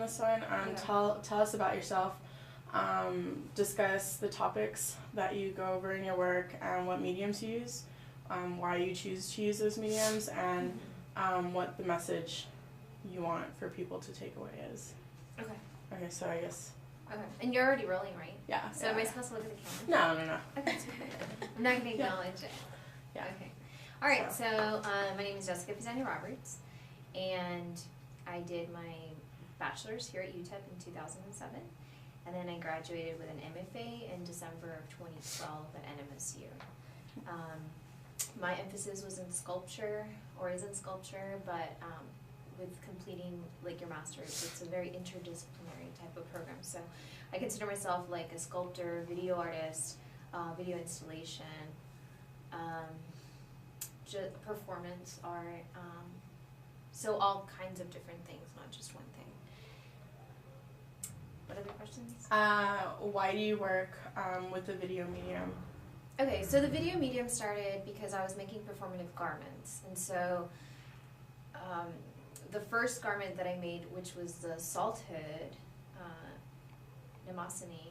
this one. Tell us about yourself. Discuss the topics that you go over in your work and what mediums you use, why you choose to use those mediums, and what the message you want for people to take away is. Okay. Okay, so I guess. Okay. And you're already rolling, right? Yeah. So am I supposed to look at the camera? No. Okay. I'm not going to acknowledge it. Yeah. Okay. All right. So my name is Jessica Pisani Roberts, and I did my bachelor's here at UTEP in 2007, and then I graduated with an MFA in December of 2012 at NMSU. My emphasis was in sculpture, or is in sculpture, but with completing like your master's, it's a very interdisciplinary type of program. So I consider myself like a sculptor, video artist, video installation, performance art, so all kinds of different things, not just one thing. What other questions? Why do you work with the video medium? Okay, so the video medium started because I was making performative garments, and so the first garment that I made, which was the salt hood, Namasani,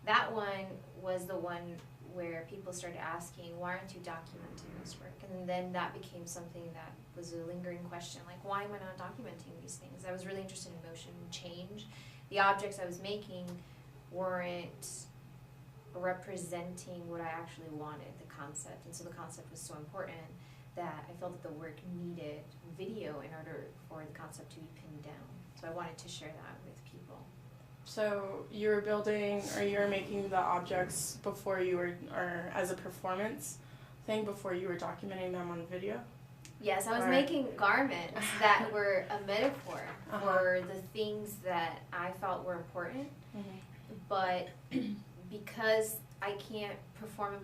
that one was the one where people started asking, why aren't you documenting this work? And then that became something that was a lingering question, like, why am I not documenting these things? I was really interested in motion and change. The objects I was making weren't representing what I actually wanted, the concept. And so the concept was so important that I felt that the work needed video in order for the concept to be pinned down. So I wanted to share that with people. So you were building, or you were making the objects before you were, or as a performance thing, before you were documenting them on video? Yes, I was making garments that were a metaphor for the things that I felt were important, but because I can't perform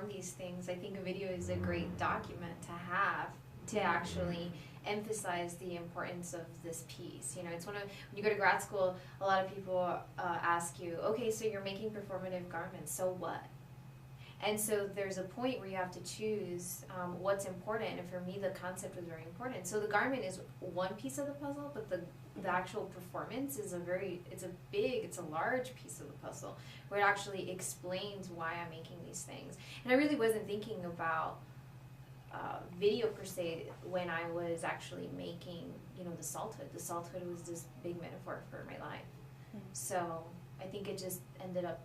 these things, I think a video is a great document to have to actually emphasize the importance of this piece. You know, it's when you go to grad school, a lot of people ask you, okay, so you're making performative garments, so what? And so there's a point where you have to choose what's important, and for me the concept was very important. So the garment is one piece of the puzzle, but the actual performance is it's a large piece of the puzzle, where it actually explains why I'm making these things. And I really wasn't thinking about video per se when I was actually making, the salt hood. The salt hood was this big metaphor for my life. So I think it just ended up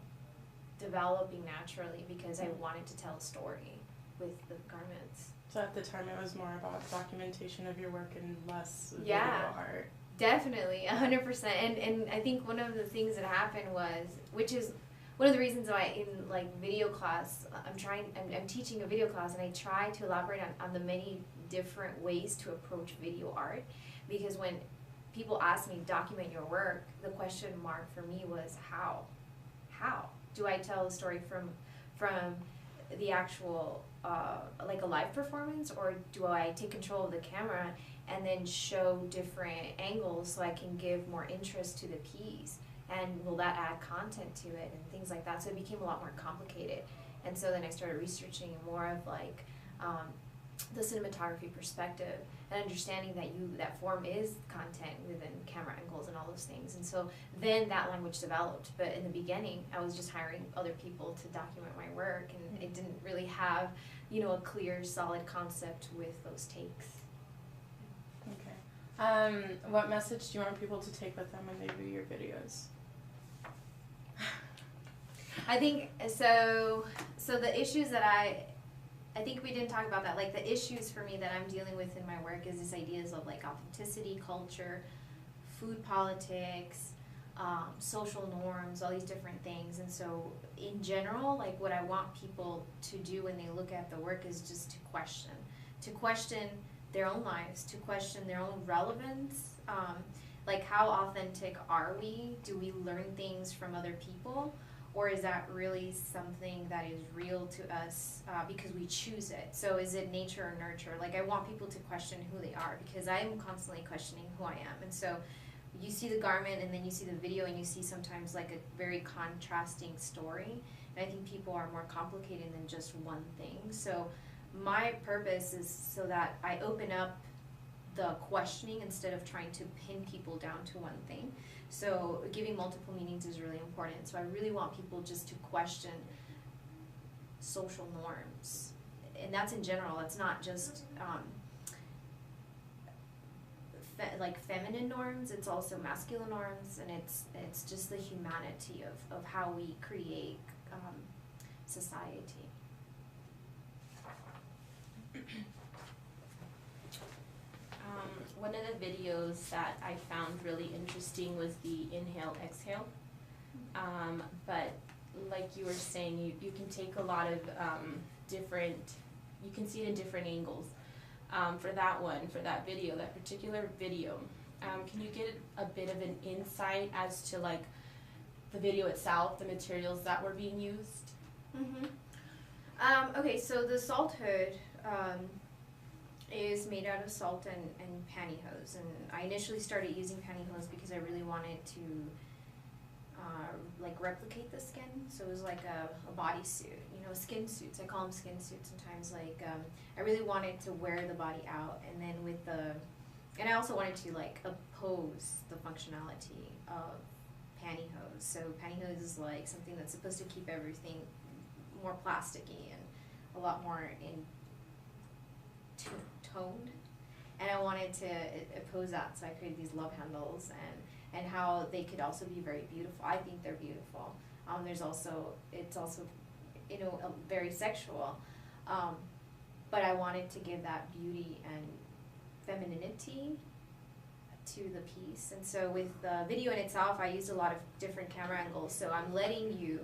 developing naturally because I wanted to tell a story with the garments. So at the time it was more about documentation of your work and less video art. Definitely, 100%. And I think one of the things that happened was, which is one of the reasons why in like video class, I'm teaching a video class, and I try to elaborate on the many different ways to approach video art, because when people ask me, document your work, the question mark for me was how? How? Do I tell a story from the actual, like a live performance, or do I take control of the camera and then show different angles so I can give more interest to the piece? And will that add content to it and things like that? So it became a lot more complicated. And so then I started researching more of like the cinematography perspective and understanding that form is content within camera angles and all those things. And so then that language developed. But in the beginning, I was just hiring other people to document my work, and it didn't really have, a clear, solid concept with those takes. Okay. What message do you want people to take with them when they view your videos? I think so the issues that I think we didn't talk about that. Like the issues for me that I'm dealing with in my work is these ideas of like authenticity, culture, food politics, social norms, all these different things. And so in general, like what I want people to do when they look at the work is just to question their own lives, to question their own relevance. Like how authentic are we? Do we learn things from other people? Or is that really something that is real to us because we choose it? So is it nature or nurture? Like I want people to question who they are, because I'm constantly questioning who I am. And so you see the garment and then you see the video and you see sometimes like a very contrasting story. And I think people are more complicated than just one thing. So my purpose is so that I open up the questioning instead of trying to pin people down to one thing. So giving multiple meanings is really important. So I really want people just to question social norms, and that's in general. It's not just like feminine norms. It's also masculine norms, and it's just the humanity of how we create society. One of the videos that I found really interesting was the inhale, exhale. But like you were saying, you can take a lot of different, you can see it in different angles. For that video, that particular video, can you get a bit of an insight as to like the video itself, the materials that were being used? Okay, so the salt hood is made out of salt and pantyhose, and I initially started using pantyhose because I really wanted to like replicate the skin, so it was like a bodysuit, you know, skin suits. I call them skin suits sometimes. Like I really wanted to wear the body out, and then and I also wanted to like oppose the functionality of pantyhose. So pantyhose is like something that's supposed to keep everything more plasticky and a lot more in toned, and I wanted to oppose that, so I created these love handles, and how they could also be very beautiful. I think they're beautiful. It's also, you know, very sexual, but I wanted to give that beauty and femininity to the piece. And so with the video in itself, I used a lot of different camera angles, so I'm letting you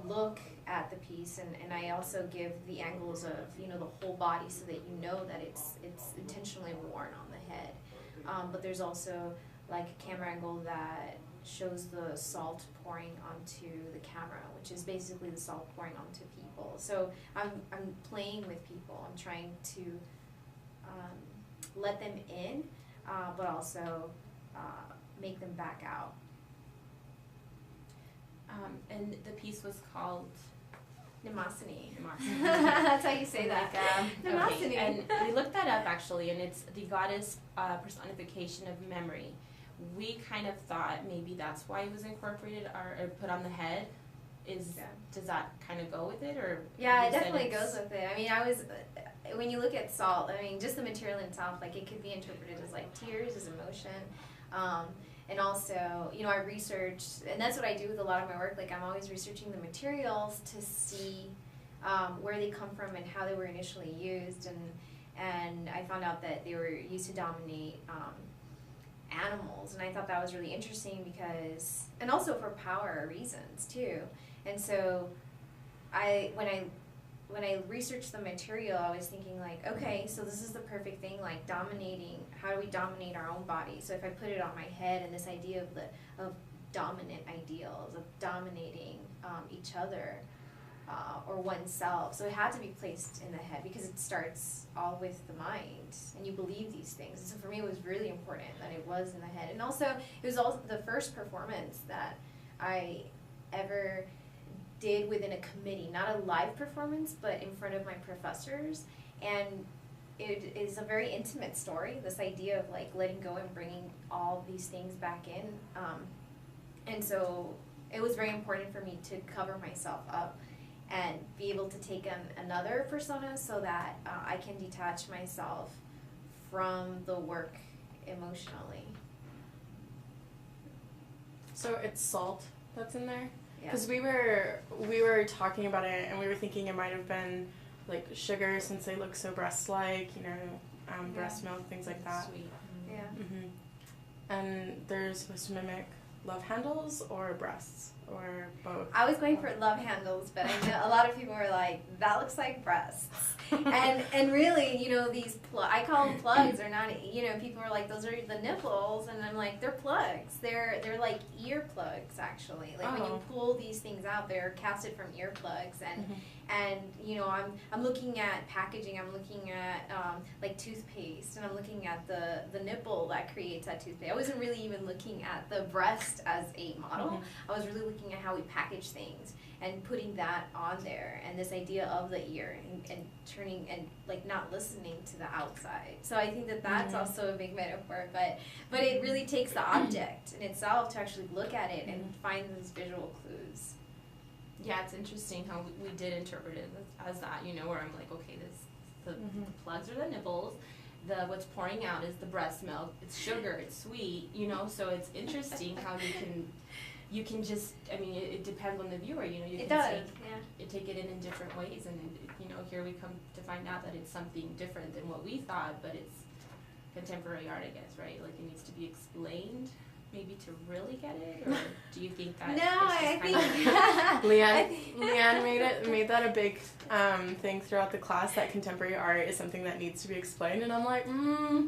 look at the piece, and I also give the angles of, you know, the whole body, so that you know that it's intentionally worn on the head. But there's also like a camera angle that shows the salt pouring onto the camera, which is basically the salt pouring onto people. So I'm playing with people. I'm trying to let them in, but also make them back out. And the piece was called Mnemosyne. That's how you say that. Mnemosyne. Okay. And we looked that up actually, and it's the goddess personification of memory. We kind of thought maybe that's why it was incorporated or put on the head. Does that kind of go with it, or? Yeah, it definitely goes with it. I mean, when you look at salt, I mean, just the material itself, like it could be interpreted as like tears, as emotion. And also, you know, I researched, and that's what I do with a lot of my work. Like, I'm always researching the materials to see where they come from and how they were initially used. And I found out that they were used to dominate animals, and I thought that was really interesting because, and also for power reasons too. And so, when I researched the material, I was thinking like, okay, so this is the perfect thing, like dominating. How do we dominate our own body? So if I put it on my head, and this idea of dominant ideals, of dominating each other or oneself, so it had to be placed in the head because it starts all with the mind, and you believe these things. And so for me, it was really important that it was in the head, and also it was also the first performance that I ever did within a committee, not a live performance, but in front of my professors. And it is a very intimate story, this idea of like letting go and bringing all these things back in. And so it was very important for me to cover myself up and be able to take another persona, so that I can detach myself from the work emotionally. So it's salt that's in there? Yeah. Because we were talking about it, and we were thinking it might have been like sugar, since they look so breast-like, you know, breast milk, things like that. Sweet. Yeah. Mm-hmm. And they're supposed to mimic love handles or breasts, or both. I was going for love handles, but I know a lot of people were like, that looks like breasts. and really, you know, these I call them plugs. They're not, you know, people are like, those are the nipples, and I'm like, they're plugs. They're like ear plugs, actually. Like when you pull these things out, they're casted from earplugs, and you know, I'm looking at packaging. I'm looking at like toothpaste, and I'm looking at the nipple that creates that toothpaste. I wasn't really even looking at the breast as a model. I was really looking looking at how we package things and putting that on there, and this idea of the ear and turning and like not listening to the outside. So I think that that's also a big metaphor, but it really takes the object in itself to actually look at it and find those visual clues. Yeah, it's interesting how we did interpret it as that, you know, where I'm like, okay, the plugs are the nipples, what's pouring out is the breast milk, it's sugar, it's sweet, you know, so it's interesting how you can just, I mean, it depends on the viewer, you know, you can take it in different ways, and you know, here we come to find out that it's something different than what we thought, but it's contemporary art, I guess, right? Like, it needs to be explained maybe to really get it, or do you think that? No, I think Leanne made that a big thing throughout the class, that contemporary art is something that needs to be explained, and I'm like,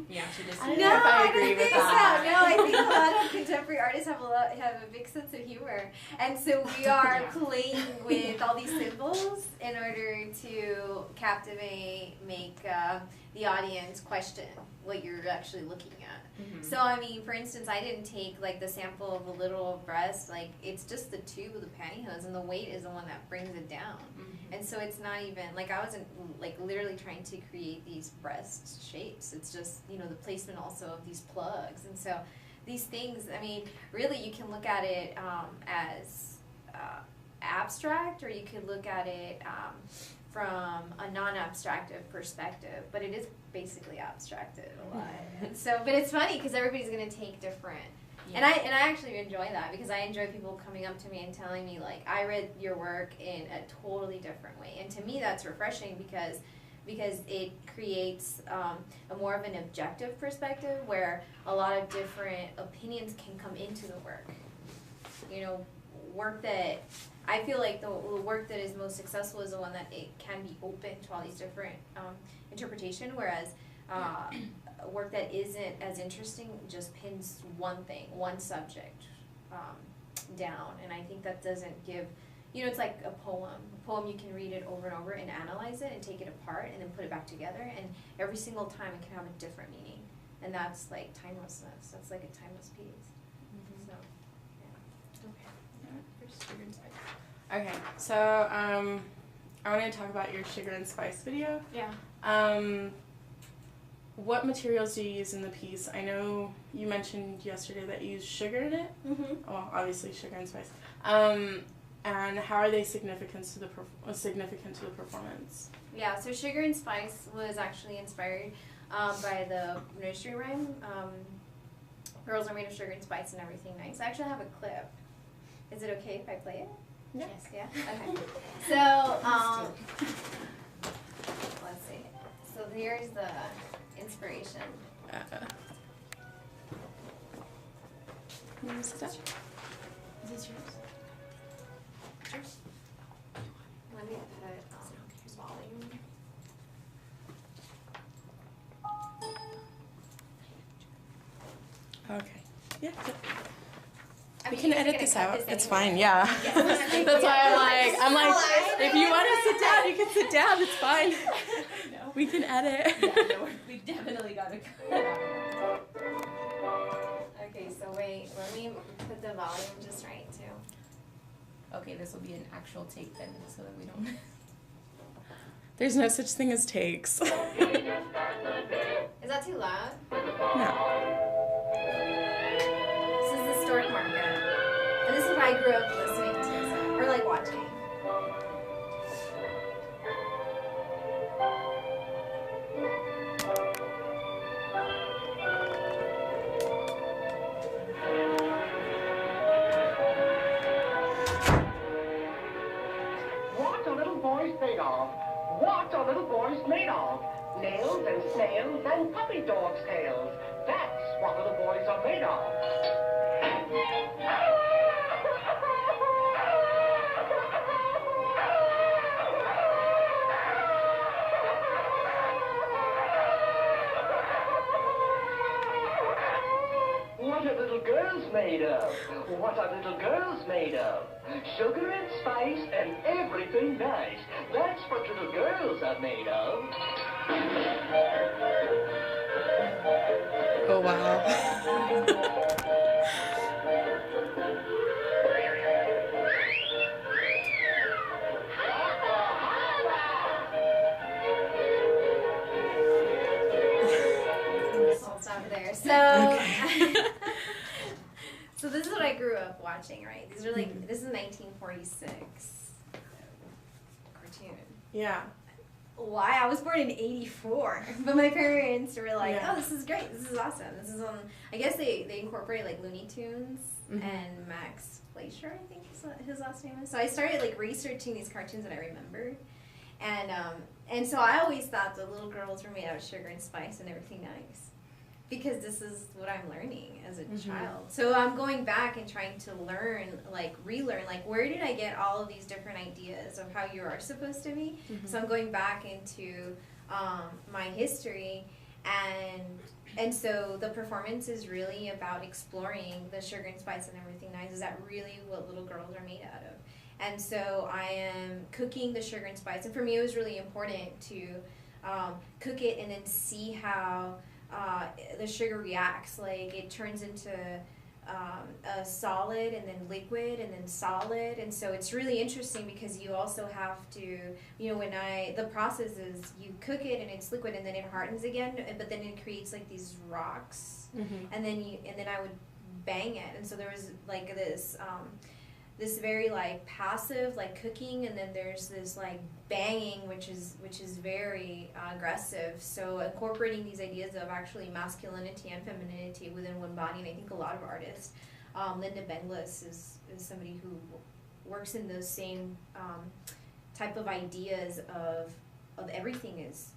yeah, she just. I don't know if I agree with that. No, I think a lot of contemporary artists have a big sense of humor, and so we are playing with all these symbols in order to captivate, make the audience question what you're actually looking at. So, I mean, for instance, I didn't take, like, the sample of the little breast. Like, it's just the tube of the pantyhose, and the weight is the one that brings it down. And so it's not even, like, I wasn't, like, literally trying to create these breast shapes. It's just, you know, the placement also of these plugs. And so these things, I mean, really you can look at it as abstract, or you could look at it from a non-abstractive perspective, but it is basically abstracted a lot. And so, but it's funny because everybody's going to take different. And I actually enjoy that, because I enjoy people coming up to me and telling me, like, I read your work in a totally different way. And to me that's refreshing, because it creates a more of an objective perspective where a lot of different opinions can come into the work. You know, work that I feel like the work that is most successful is the one that it can be open to all these different interpretation, whereas work that isn't as interesting just pins one thing, one subject down. And I think that doesn't give, you know, it's like a poem. A poem, you can read it over and over and analyze it and take it apart and then put it back together, and every single time it can have a different meaning. And that's like timelessness. That's like a timeless piece. So, yeah. Okay, so I want to talk about your Sugar and Spice video. Yeah. What materials do you use in the piece? I know you mentioned yesterday that you use sugar in it. Well, obviously sugar and spice. And how are they significant to the performance? Yeah, so Sugar and Spice was actually inspired by the nursery rhyme. Girls are made of sugar and spice and everything nice. I actually have a clip. Is it okay if I play it? Yes. Yeah? Okay. So, let's see. So here's the inspiration. Is this yours? Yours? Let me put volume. Okay. Yeah. I We mean, can you're edit gonna this cut out. this It's anyway. fine. Yeah. That's why I'm like, if you want to sit down, you can sit down. It's fine. No. We can edit. Yeah, no, we definitely got to cut it out. Okay, so wait, let me put the volume just right too. Okay, this will be an actual take then, so that we don't. There's no such thing as takes. Is that too loud? No. This is the Stork Market. And this is what I grew up listening to, so, or like watching. What are little boys made of? What are little boys made of? Nails and snails and puppy dogs' tails. That's what little boys are made of. What are little girls made of? What are little girls made of? Sugar and spice and everything nice. That's what little girls are made of. Oh, wow. So this is what I grew up watching, right? These are like, this is 1946 cartoon. Yeah. Why? I was born in 84, but my parents were like, oh, this is great, this is awesome. This is on, I guess they incorporate like Looney Tunes and Max Fleischer, I think his last name is. So I started like researching these cartoons that I remembered. And so I always thought the little girls were made out of sugar and spice and everything nice. Because this is what I'm learning as a child. So I'm going back and trying to learn, like relearn, like where did I get all of these different ideas of how you are supposed to be? So I'm going back into my history, and so the performance is really about exploring the sugar and spice and everything nice. Is that really what little girls are made out of? And so I am cooking the sugar and spice, and for me it was really important to cook it and then see how the sugar reacts. Like it turns into a solid and then liquid and then solid, and so it's really interesting because you also have to, you know, the process is you cook it and it's liquid and then it hardens again, but then it creates like these rocks, and then I would bang it, and so there was like this very like passive like cooking, and then there's this like banging which is very aggressive. So incorporating these ideas of actually masculinity and femininity within one body, and I think a lot of artists, Linda Benglis is somebody who works in those same type of ideas of everything is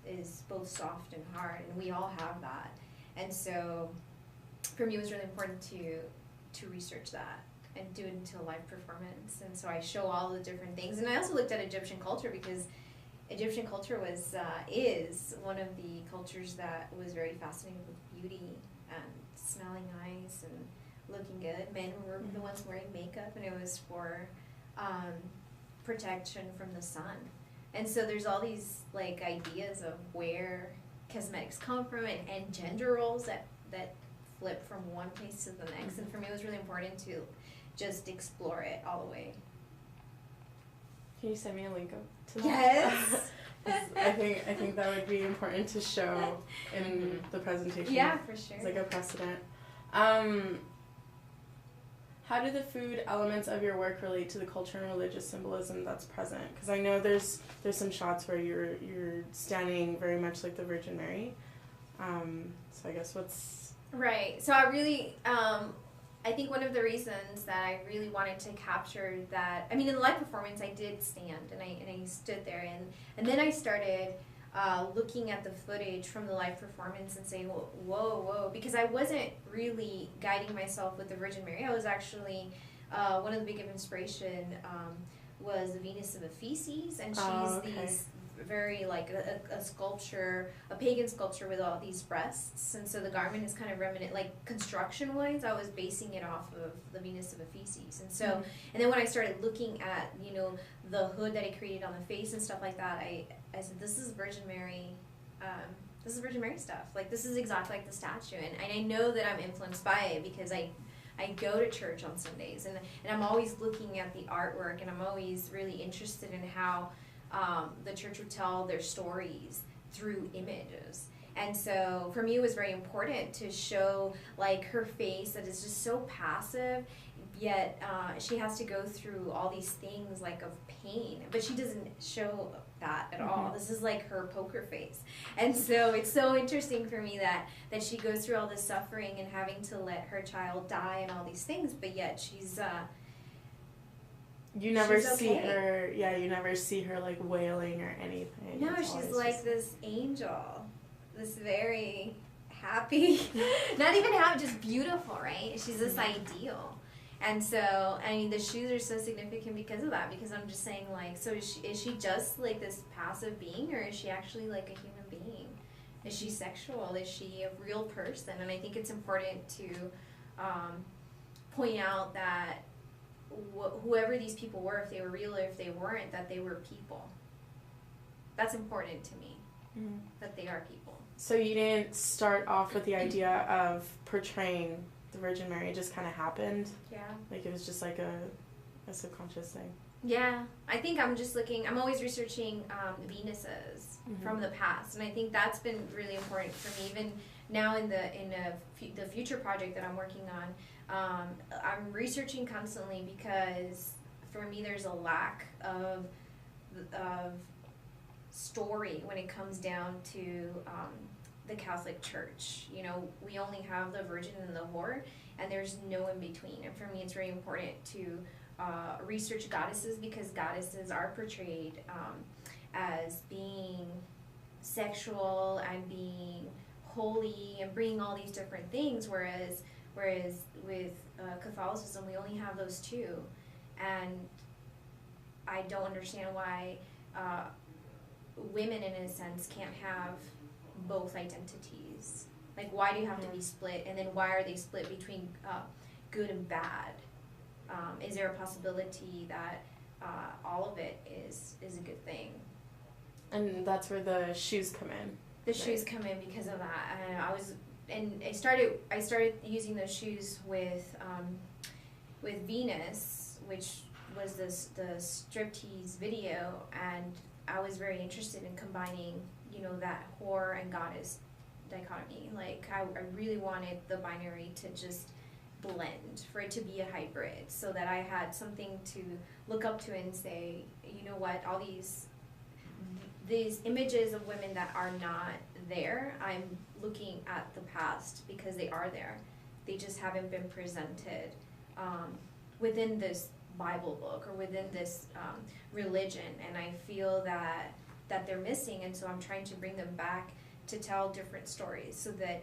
both soft and hard, and we all have that. And so for me it was really important to research that and do it into a live performance. And so I show all the different things. And I also looked at Egyptian culture because Egyptian culture is one of the cultures that was very fascinated with beauty and smelling nice and looking good. Men were the ones wearing makeup, and it was for protection from the sun. And so there's all these like ideas of where cosmetics come from, and gender roles that flip from one place to the next. And for me it was really important to just explore it all the way. Can you send me a link to that? Yes. I think that would be important to show in the presentation. Yeah, for sure. It's like a precedent. How do the food elements of your work relate to the culture and religious symbolism that's present? Because I know there's some shots where you're standing very much like the Virgin Mary. So I guess what's... Right. So I really... I think one of the reasons that I really wanted to capture that, I mean, in the live performance, I did stand and I stood there, and then I started looking at the footage from the live performance and saying, whoa, because I wasn't really guiding myself with the Virgin Mary. I was actually, one of the big inspiration was the Venus of Ephesus, and she's these very like a sculpture, a pagan sculpture with all these breasts, and so the garment is kind of reminiscent, like construction wise I was basing it off of the Venus of Ephesus. And so and then when I started looking at, you know, the hood that I created on the face and stuff like that, I said, this is Virgin Mary, this is Virgin Mary stuff, like this is exactly like the statue, and I know that I'm influenced by it because I go to church on Sundays, and I'm always looking at the artwork, and I'm always really interested in how the church would tell their stories through images. And so for me it was very important to show like her face that is just so passive, yet she has to go through all these things like of pain, but she doesn't show that at all. This is like her poker face. And so it's so interesting for me that she goes through all this suffering and having to let her child die and all these things, but yet she's you never she's see okay. her, you never see her like wailing or anything. No, It's she's always like just... this angel, this very happy, not even happy, just beautiful, right? She's this ideal. And so, I mean, the shoes are so significant because of that, because I'm just saying, like, so is she just like this passive being, or is she actually like a human being? Is she sexual? Is she a real person? And I think it's important to point out that whoever these people were, if they were real or if they weren't, that they were people. That's important to me, that they are people. So you didn't start off with the idea of portraying the Virgin Mary, it just kind of happened? Yeah. Like it was just like a subconscious thing? Yeah. I think I'm always researching Venuses from the past, and I think that's been really important for me. Even now in the future project that I'm working on, I'm researching constantly because for me there's a lack of story when it comes down to the Catholic Church. You know, we only have the Virgin and the Whore, and there's no in between. And for me, it's very important to research goddesses, because goddesses are portrayed as being sexual and being holy and bringing all these different things, whereas with Catholicism we only have those two, and I don't understand why women in a sense can't have both identities. Like, why do you have to be split, and then why are they split between good and bad? Is there a possibility that all of it is a good thing? And that's where the shoes come in. The shoes come in because of that. I started using those shoes with Venus, which was the striptease video, and I was very interested in combining, you know, that whore and goddess dichotomy. Like, I really wanted the binary to just blend, for it to be a hybrid, so that I had something to look up to and say, you know what, all these images of women that are not there, I'm looking at the past because they are there. They just haven't been presented within this Bible book or within this religion, and I feel that they're missing, and so I'm trying to bring them back to tell different stories, so that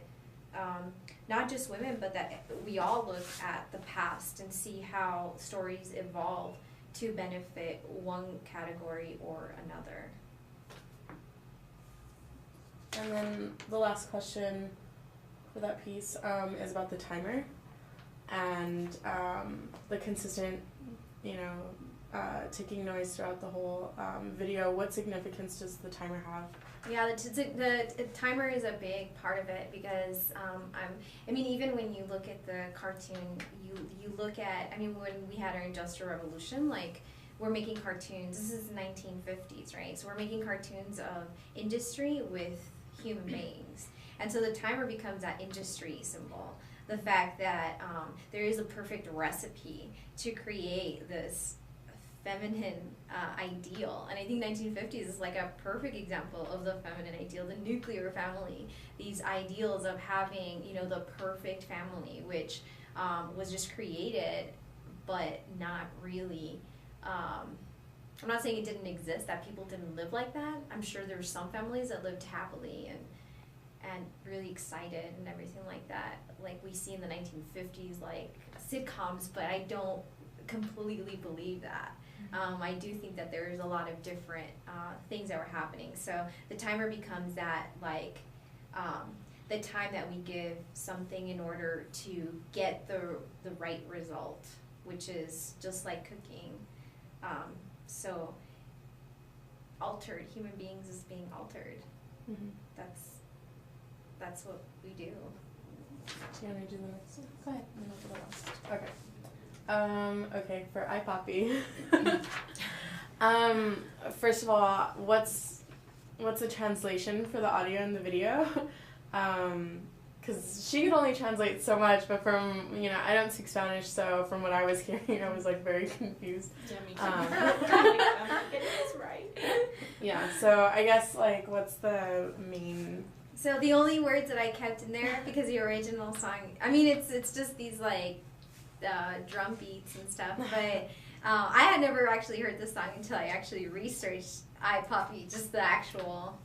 not just women, but that we all look at the past and see how stories evolve to benefit one category or another. And then the last question for that piece is about the timer and the consistent, ticking noise throughout the whole video. What significance does the timer have? Yeah, the timer is a big part of it, because even when you look at the cartoon, you look at, when we had our Industrial Revolution, like, we're making cartoons, this is the 1950s, right? So we're making cartoons of industry with human beings. And so the timer becomes that industry symbol. The fact that there is a perfect recipe to create this feminine ideal. And I think 1950s is like a perfect example of the feminine ideal, the nuclear family, these ideals of having, the perfect family, which was just created, but not really, I'm not saying it didn't exist, that people didn't live like that. I'm sure there were some families that lived happily and really excited and everything like that, like we see in the 1950s, like sitcoms, but I don't completely believe that. I do think that there's a lot of different things that were happening. So the timer becomes that, like, the time that we give something in order to get the right result, which is just like cooking. So altered, human beings is being altered. Mm-hmm. That's what we do. Do you want to do the next one? Go ahead. And I'll do the last. Okay. Okay, for iPoppy. First of all, what's the translation for the audio and the video? Because she could only translate so much, but from, I don't speak Spanish, so from what I was hearing, I was, like, very confused. Yeah, me too. It is right. Yeah, so I guess, like, what's the main... So the only words that I kept in there, because the original song, it's just these, like, drum beats and stuff, but I had never actually heard this song until I actually researched iPoppy, just the actual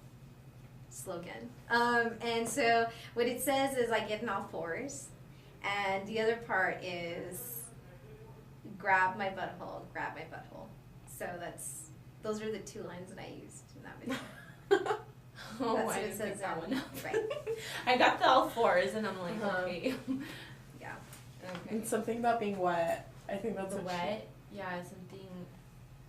slogan. And so what it says is, I get on all fours, and the other part is grab my butthole. So those are the two lines that I used in that video. Oh, That's I what it didn't says pick that one up. Right. I got the all fours, and I'm like, okay. Yeah. Okay. And something about being wet. I think that's The what wet, something,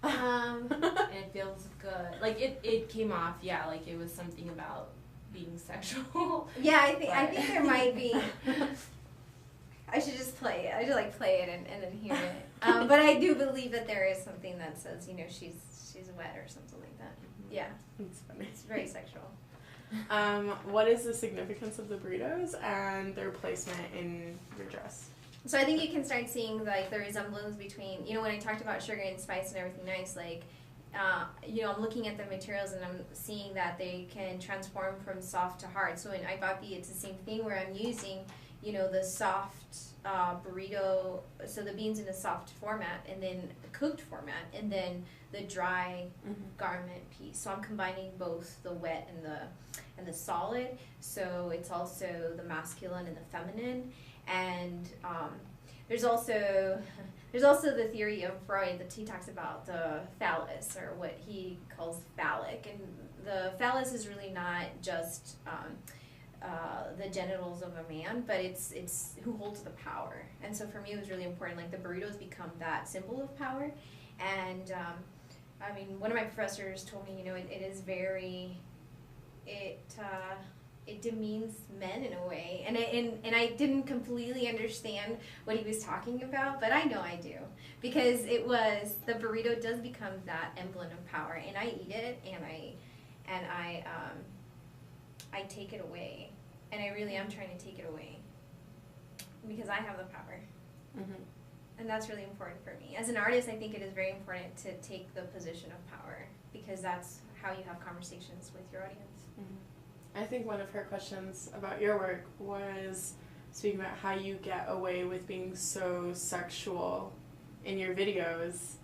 and it feels good. Like, it came off, like, it was something about being sexual. Yeah, I think there might be. I should just play it. I should, like, play it and then hear it. But I do believe that there is something that says, she's wet or something like that. Yeah. It's funny. It's very sexual. What is the significance of the burritos and their placement in your dress? So I think you can start seeing like the resemblance between, you know, when I talked about sugar and spice and everything nice, like, you know, I'm looking at the materials and I'm seeing that they can transform from soft to hard. So in ipapi, it's the same thing where I'm using, you know, the soft burrito, so the beans in a soft format, and then cooked format, and then the dry garment piece. So I'm combining both the wet and the solid. So it's also the masculine and the feminine. And there's also the theory of Freud that he talks about the phallus, or what he calls phallic. And the phallus is really not just the genitals of a man, but it's who holds the power. And so for me, it was really important. Like the burritos become that symbol of power. And I mean, one of my professors told me, you know, it is very, it demeans men in a way, and I didn't completely understand what he was talking about, but I know I do, because the burrito does become that emblem of power, and I eat it, and I take it away, and I really am trying to take it away, because I have the power, and that's really important for me. As an artist, I think it is very important to take the position of power, because that's how you have conversations with your audience. I think one of her questions about your work was speaking about how you get away with being so sexual in your videos.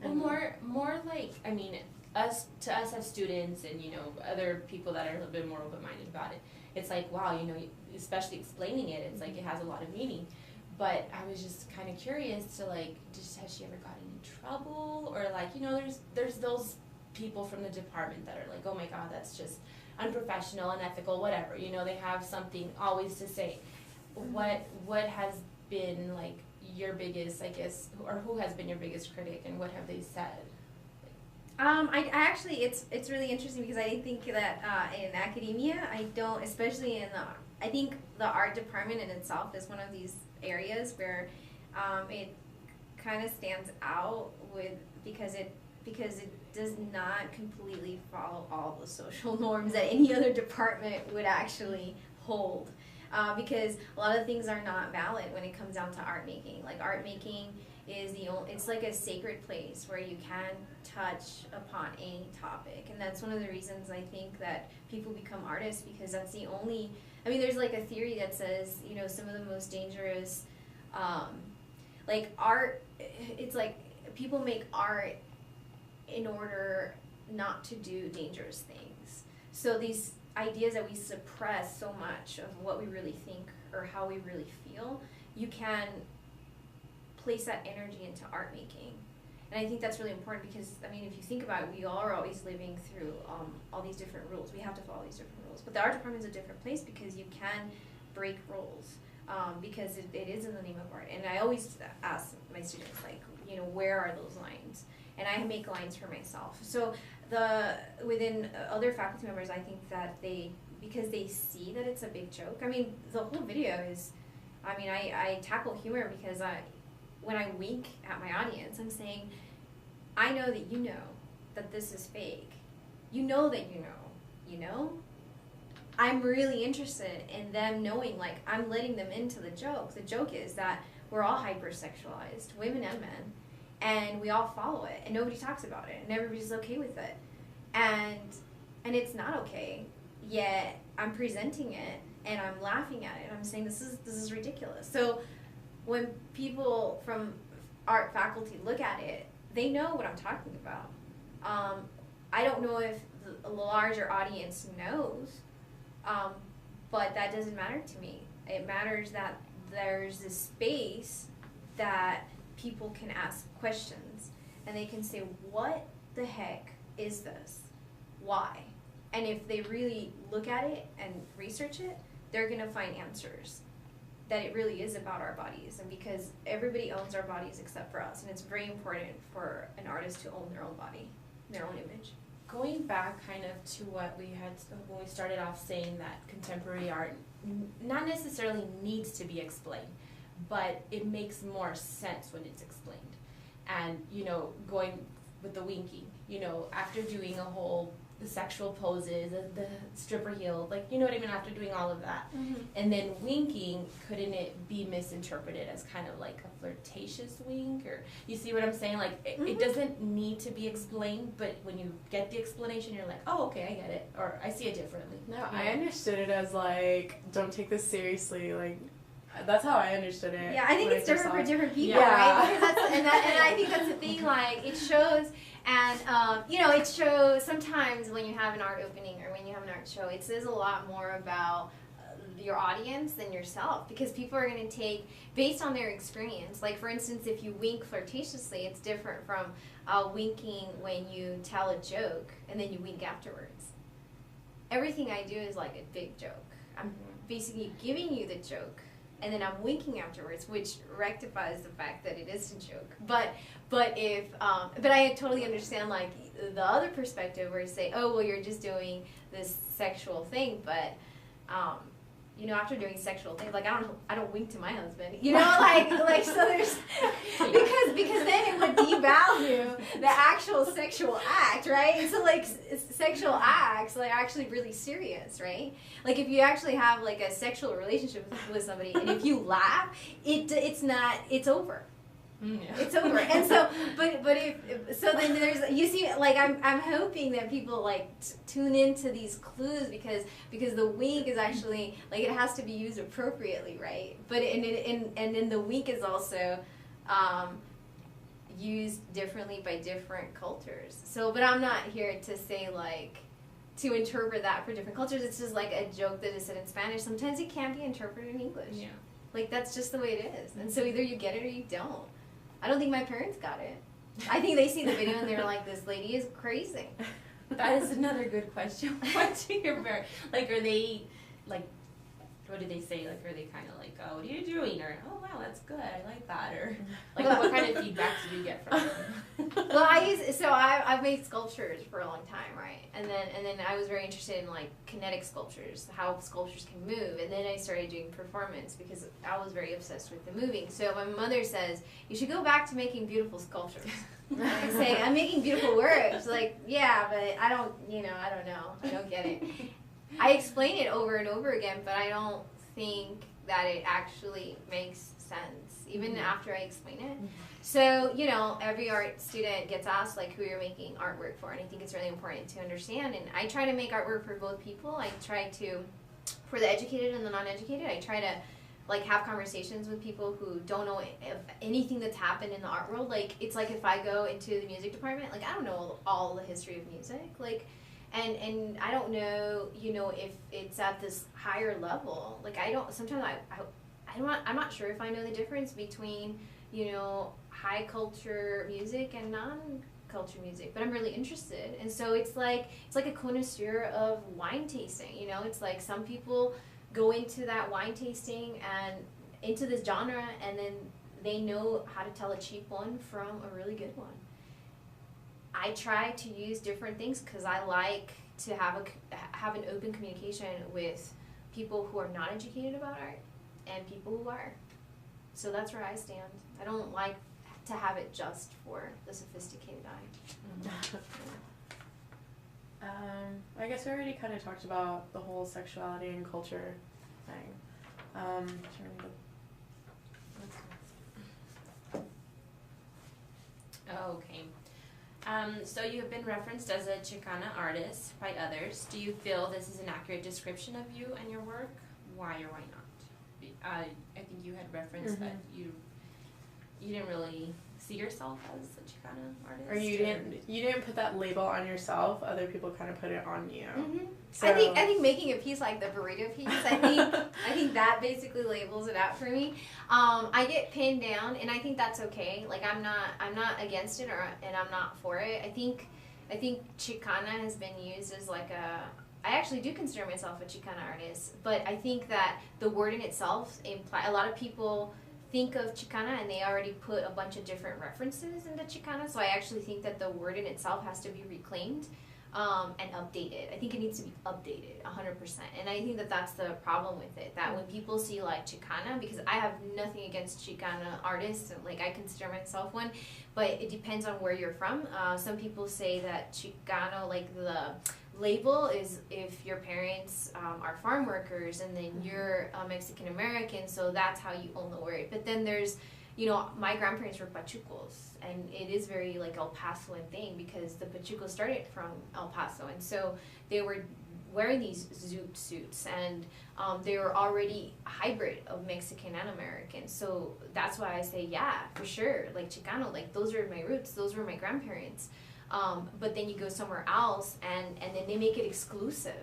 Well, more like, I mean, to us as students and, you know, other people that are a little bit more open-minded about it, it's like, wow, you know, especially explaining it, it's like it has a lot of meaning. But I was just kind of curious to, like, has she ever gotten in trouble? Or, like, you know, there's those people from the department that are like, oh my God, that's just unprofessional, unethical, whatever. You know, they have something always to say. What has been, like, your biggest, I guess, or who has been your biggest critic, and what have they said? I actually, it's really interesting, because I think that in academia, I don't, especially I think the art department in itself is one of these areas where it kind of stands out because it does not completely follow all the social norms that any other department would actually hold. Because a lot of things are not valid when it comes down to art making. Like art making is it's like a sacred place where you can touch upon any topic. And that's one of the reasons I think that people become artists, because that's the only, I mean, there's like a theory that says, you know, some of the most dangerous, like art, it's like people make art in order not to do dangerous things. So these ideas that we suppress so much of what we really think or how we really feel, you can place that energy into art making. And I think that's really important, because, I mean, if you think about it, we are always living through all these different rules. We have to follow these different rules. But the art department is a different place, because you can break rules, because it is in the name of art. And I always ask my students, like, you know, where are those lines? And I make lines for myself. So within other faculty members, I think that because they see that it's a big joke. I mean, the whole video is, I mean, I tackle humor because when I wink at my audience, I'm saying, I know that you know that this is fake. You know that you know? I'm really interested in them knowing, like, I'm letting them into the joke. The joke is that we're all hypersexualized, women and men, and we all follow it, and nobody talks about it, and everybody's okay with it. And it's not okay, yet I'm presenting it, and I'm laughing at it, and I'm saying this is ridiculous. So when people from art faculty look at it, they know what I'm talking about. I don't know if the larger audience knows, but that doesn't matter to me. It matters that there's this space that people can ask questions, and they can say, what the heck is this? Why? And if they really look at it and research it, they're going to find answers. That it really is about our bodies, and because everybody owns our bodies except for us, and it's very important for an artist to own their own body, their own image. Going back kind of to what we had when we started off, saying that contemporary art not necessarily needs to be explained, but it makes more sense when it's explained. And, you know, going with the winking, you know, after doing a whole the sexual poses, the stripper heel, like, you know what I mean, after doing all of that. And then winking, couldn't it be misinterpreted as kind of like a flirtatious wink? Or, you see what I'm saying? Like, it doesn't need to be explained, but when you get the explanation, you're like, oh, okay, I get it. Or I see it differently. No, I understood it as like, don't take this seriously, like, that's how I understood it. Yeah, I think it's different for different people, Yeah. right? Because that's, and I think that's the thing, like, it shows, and, it shows sometimes when you have an art opening or when you have an art show, it says a lot more about your audience than yourself, because people are going to take, based on their experience, like, for instance, if you wink flirtatiously, it's different from winking when you tell a joke and then you wink afterwards. Everything I do is like a big joke. I'm basically giving you the joke, and then I'm winking afterwards, which rectifies the fact that it is a joke. But I totally understand, like, the other perspective where you say, oh, well, you're just doing this sexual thing, but after doing sexual things, like, I don't wink to my husband, like so there's because then it would devalue the actual sexual act, right? And so, like, sexual acts, like, actually really serious, right? Like, if you actually have, like, a sexual relationship with somebody, and if you laugh, it's over. Yeah. It's over. And so, but then there's, you see, like, I'm hoping that people, like, tune into these clues, because the wink is actually, like, it has to be used appropriately, right? But and then the wink is also used differently by different cultures. So, but I'm not here to say, like, to interpret that for different cultures. It's just like a joke that is said in Spanish. Sometimes it can't be interpreted in English. Yeah. Like, that's just the way it is. And so either you get it or you don't. I don't think my parents got it. I think they see the video and they're like, this lady is crazy. That is another good question. What do your parents, like, are they, like, what do they say? Like, are they kind of like, oh, what are you doing? Or, oh, wow, that's good, I like that. Or, like, what kind of feedback do you get from them? Well, I've made sculptures for a long time, right? And then I was very interested in, like, kinetic sculptures, how sculptures can move. And then I started doing performance because I was very obsessed with the moving. So my mother says, you should go back to making beautiful sculptures. And I say, I'm making beautiful works. Like, yeah, but I don't know. I don't get it. I explain it over and over again, but I don't think that it actually makes sense, even after I explain it. So, every art student gets asked, like, who you're making artwork for, and I think it's really important to understand. And I try to make artwork for both people. I try to, for the educated and the non-educated, I try to, like, have conversations with people who don't know if anything that's happened in the art world. Like, it's like if I go into the music department, like, I don't know all the history of music, like, and I don't know, if it's at this higher level. Like, sometimes I'm not sure if I know the difference between, high culture music and non-culture music, but I'm really interested. And so it's like a connoisseur of wine tasting, it's like some people go into that wine tasting and into this genre, and then they know how to tell a cheap one from a really good one. I try to use different things because I like to have an open communication with people who are not educated about art and people who are. So that's where I stand. I don't like to have it just for the sophisticated eye. I guess we already kind of talked about the whole sexuality and culture thing. Okay. So you have been referenced as a Chicana artist by others. Do you feel this is an accurate description of you and your work? Why or why not? I think you had referenced that you didn't really see yourself as a Chicana artist. Or you didn't put that label on yourself. Other people kind of put it on you. Mm-hmm. So, I think making a piece like the burrito piece, I think that basically labels it out for me. I get pinned down, and I think that's okay. Like, I'm not against it, and I'm not for it. I think Chicana has been used as like I actually do consider myself a Chicana artist, but I think that the word in itself a lot of people think of Chicana and they already put a bunch of different references into Chicana, so I actually think that the word in itself has to be reclaimed and updated. I think it needs to be updated 100%, and I think that that's the problem with it, that when people see like Chicana, because I have nothing against Chicana artists, and like I consider myself one, but it depends on where you're from. Some people say that Chicano, like the label is if your parents are farm workers and then you're Mexican American, so that's how you own the word. But then there's, you know, my grandparents were Pachucos, and it is very like El Pasoan thing because the Pachucos started from El Paso, and so they were wearing these zoot suits, and they were already a hybrid of Mexican and American. So that's why I say, yeah, for sure, like Chicano, like those are my roots, those were my grandparents. But then you go somewhere else, and then they make it exclusive.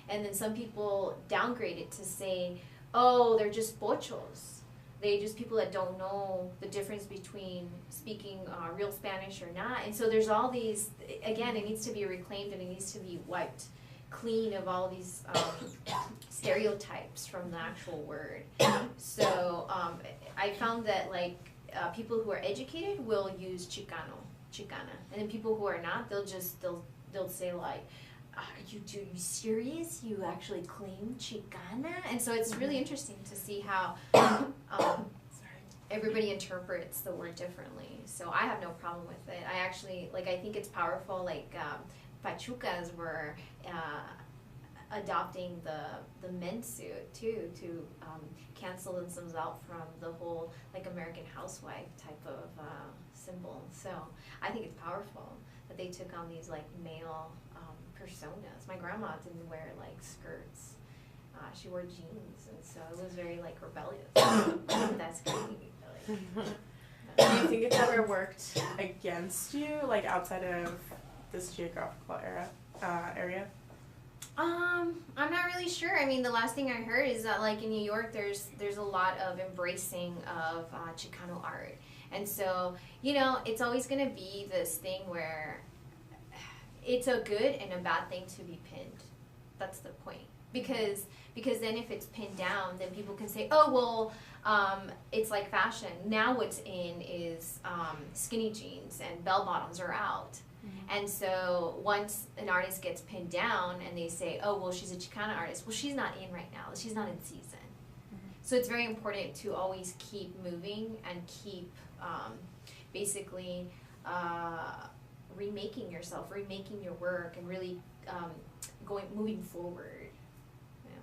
And then some people downgrade it to say, oh, they're just pochos. They just people that don't know the difference between speaking real Spanish or not. And so there's all these, again, it needs to be reclaimed and it needs to be wiped clean of all these stereotypes from the actual word. So I found that like people who are educated will use Chicano, Chicana, and then people who are not, they'll say like, are you serious? You actually claim Chicana? And so it's really interesting to see how everybody interprets the word differently. So I have no problem with it. I actually, like, I think it's powerful, like, Pachucas were adopting the men's suit, too, to cancel themselves out from the whole, like, American housewife type of symbol. So I think it's powerful that they took on these, like, male personas. My grandma didn't wear like skirts. She wore jeans, and so it was very like rebellious. That's crazy. Like, do you think it's ever worked against you, like outside of this geographical area? I'm not really sure. I mean, the last thing I heard is that like in New York, there's a lot of embracing of Chicano art, and so you know it's always gonna be this thing where it's a good and a bad thing to be pinned. That's the point. Because then if it's pinned down, then people can say, oh, well, it's like fashion. Now what's in is skinny jeans and bell bottoms are out. Mm-hmm. And so once an artist gets pinned down and they say, oh, well, she's a Chicana artist. Well, she's not in right now. She's not in season. Mm-hmm. So it's very important to always keep moving and keep basically remaking yourself, remaking your work, and really moving forward. Yeah.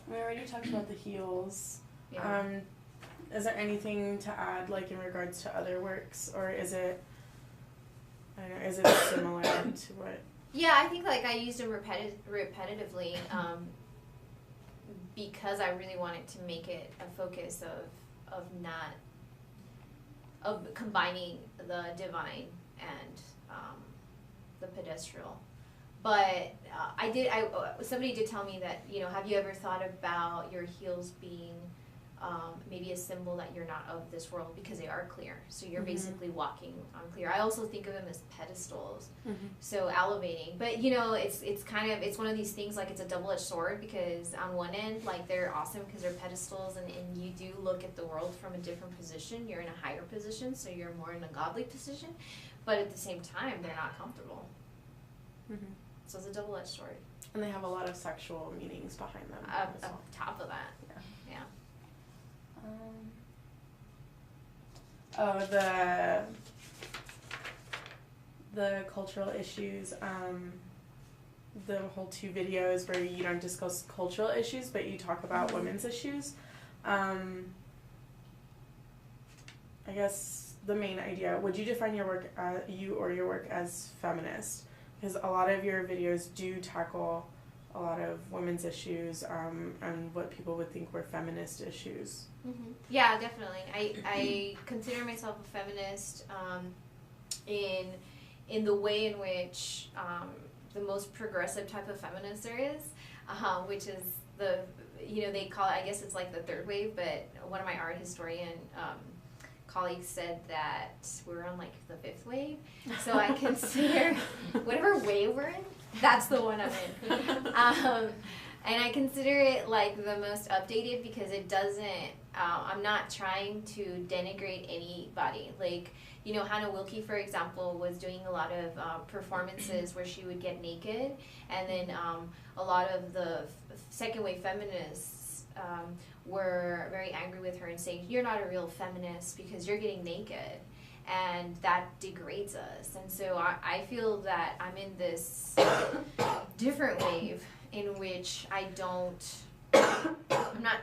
We already talked about the heels. Yeah. Is there anything to add, like in regards to other works, or is it? I don't know. Is it similar to what? Yeah, I think like I used them repetitively because I really wanted to make it a focus of combining the divine and the pedestral. But somebody did tell me that, you know, have you ever thought about your heels being maybe a symbol that you're not of this world, because they are clear. So you're basically walking on clear. I also think of them as pedestals, so elevating. But you know, it's one of these things, like it's a double-edged sword, because on one end, like they're awesome because they're pedestals, and you do look at the world from a different position. You're in a higher position, so you're more in a godly position. But at the same time, they're not comfortable. So it's a double-edged sword. And they have a lot of sexual meanings behind them. On top of that, yeah. The cultural issues, the whole 2 videos where you don't discuss cultural issues, but you talk about women's issues. I guess the main idea, would you define your work, your work as feminist? Because a lot of your videos do tackle a lot of women's issues, and what people would think were feminist issues. Yeah, definitely. I consider myself a feminist in the way in which the most progressive type of feminist there is, which is they call it, I guess it's like the third wave, but one of my art historian colleagues said that we're on like the 5th wave. So I consider whatever wave we're in, that's the one I'm in. And I consider it like the most updated because it doesn't, I'm not trying to denigrate anybody. Like, you know, Hannah Wilke, for example, was doing a lot of performances where she would get naked, and then a lot of the second wave feminists were very angry with her and saying, you're not a real feminist because you're getting naked. and that degrades us. And so I feel that I'm in this different wave in which I'm not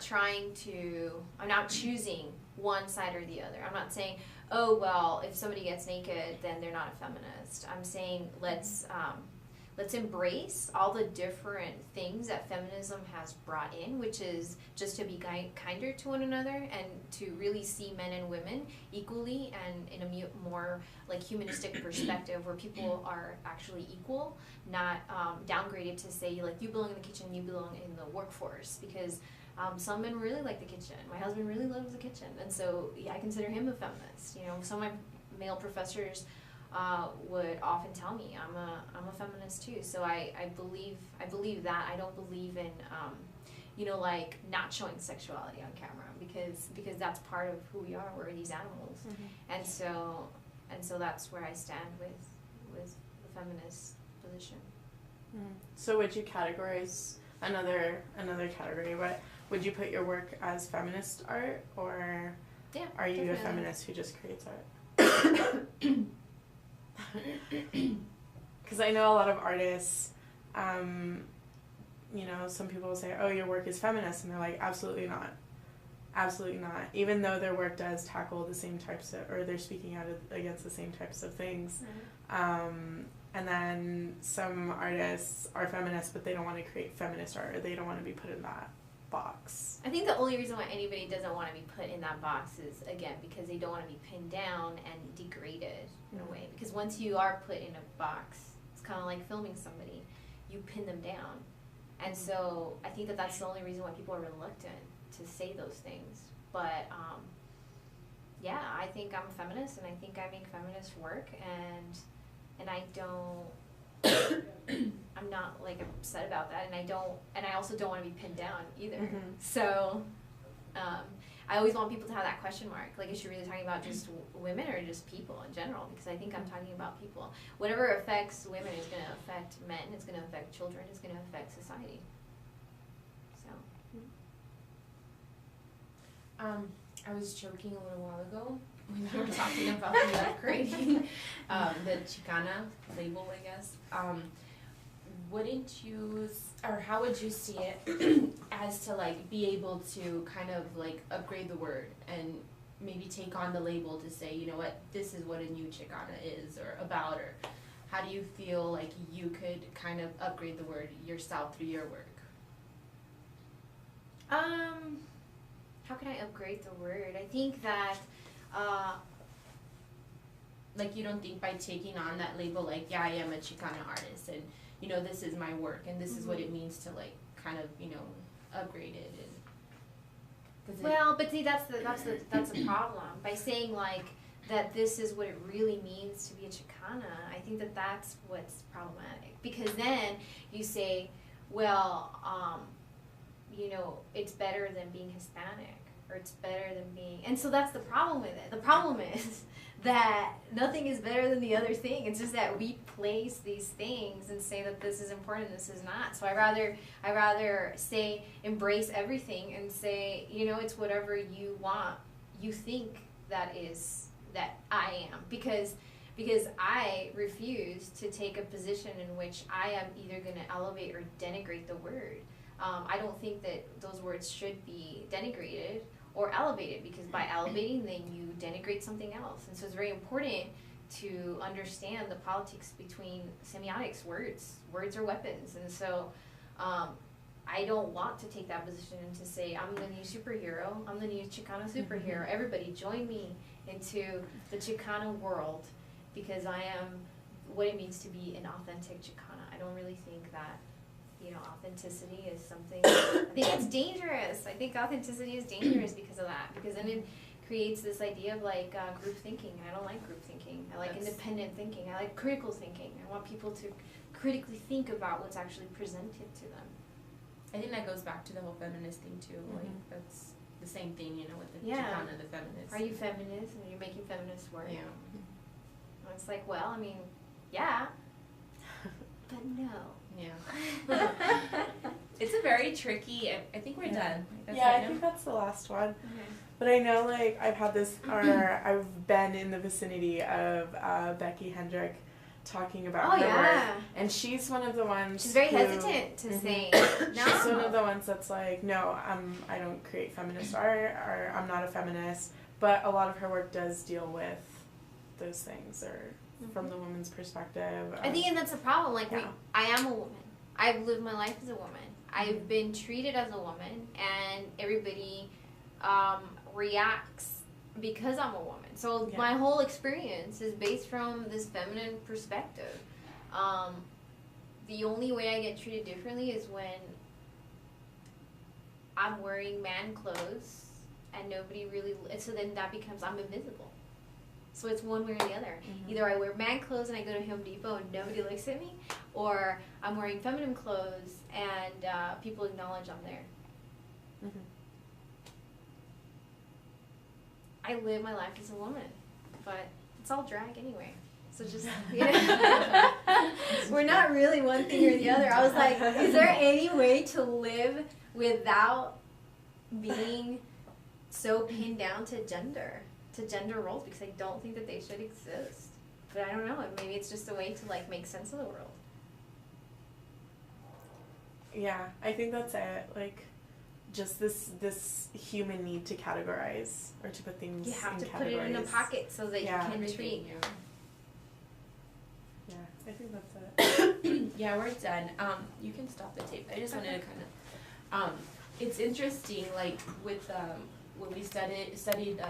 choosing one side or the other. I'm not saying, oh, well, if somebody gets naked, then they're not a feminist. I'm saying let's embrace all the different things that feminism has brought in, which is just to be kinder to one another and to really see men and women equally and in a more like humanistic perspective where people are actually equal, not downgraded to say like you belong in the kitchen, you belong in the workforce, because some men really like the kitchen. My husband really loves the kitchen, and so yeah, I consider him a feminist. You know, some of my male professors would often tell me I'm a feminist too. So I believe that. I don't believe in like not showing sexuality on camera because that's part of who we are. We're these animals, and so that's where I stand with the feminist position. So would you categorize another category? What would you put your work as feminist art, or are you definitely a feminist who just creates art? Because I know a lot of artists, some people will say, oh, your work is feminist, and they're like, absolutely not. Absolutely not. Even though their work does tackle the same types of, or they're speaking out against the same types of things. And then some artists are feminists, but they don't want to create feminist art, or they don't want to be put in that box. I think the only reason why anybody doesn't want to be put in that box is, again, because they don't want to be pinned down and degraded in a way. Because once you are put in a box, it's kind of like filming somebody. You pin them down. And so I think that's the only reason why people are reluctant to say those things. But, I think I'm a feminist, and I think I make feminist work, and I don't, I'm not like upset about that, and I also don't want to be pinned down either. So, I always want people to have that question mark. Like, is she really talking about just women or just people in general? Because I think I'm talking about people. Whatever affects women is going to affect men. It's going to affect children. It's going to affect society. So. I was joking a little while ago when we were talking about the upgrading, the Chicana label, I guess. Wouldn't you, or how would you see it as to like be able to kind of like upgrade the word and maybe take on the label to say, you know what, this is what a new Chicana is or about, or how do you feel like you could kind of upgrade the word yourself through your work? How can I upgrade the word? I think that, like, you don't think by taking on that label, like, yeah, I am a Chicana artist, and, you know, this is my work, and this is what it means to, like, kind of, upgrade it. But see, that's the problem. By saying, like, that this is what it really means to be a Chicana, I think that's what's problematic. Because then you say, well, it's better than being Hispanic, or it's better than being, and so that's the problem with it. The problem is that nothing is better than the other thing. It's just that we place these things and say that this is important, this is not. So I rather say embrace everything and say, it's whatever you want, you think that I am, because I refuse to take a position in which I am either going to elevate or denigrate the word. I don't think that those words should be denigrated or elevated, because by elevating, then you denigrate something else. And so it's very important to understand the politics between semiotics. Words are weapons. And so I don't want to take that position and to say, I'm the new superhero, I'm the new Chicana superhero. Everybody join me into the Chicana world, because I am what it means to be an authentic Chicana. I don't really think that authenticity is something, I think it's dangerous. I think authenticity is dangerous because of that, because then it creates this idea of like group thinking. I don't like group thinking. I like independent thinking. I like critical thinking. I want people to critically think about what's actually presented to them. I think that goes back to the whole feminist thing too. Like, that's the same thing, with the Chicana, the feminist. Are you feminist? And you're making feminist work? Yeah. It's like, well, I mean, yeah, but no. Yeah. It's a very tricky. I think we're done. That's Yeah, right I think now? that's the last one. Okay. But I know, like, I've had this, or I've been in the vicinity of Becky Hendrick talking about her work. And she's one of the ones She's very who, hesitant to say no. She's one of the ones that's like, no, I don't create feminist art, or I'm not a feminist. But a lot of her work does deal with those things, or from the woman's perspective. I think, and that's a problem. Like, Yeah. I am a woman. I've lived my life as a woman. I've been treated as a woman, and everybody reacts because I'm a woman. So my whole experience is based from this feminine perspective. The only way I get treated differently is when I'm wearing man clothes and nobody really, so then that becomes, I'm invisible. So it's one way or the other. Either I wear man clothes and I go to Home Depot and nobody looks at me, or I'm wearing feminine clothes and people acknowledge I'm there. I live my life as a woman, but it's all drag anyway. So just, you know, we're not really one thing or the other. I was like, is there any way to live without being so pinned down to gender roles? Because I don't think that they should exist. But I don't know, maybe it's just a way to like make sense of the world. Yeah, I think that's it. Like, just this human need to categorize, or to put things in categories. You have to put it in a pocket so that you can treat. Yeah, I think that's it. Yeah, we're done. You can stop the tape. I just wanted to kind of, it's interesting, like with when we studied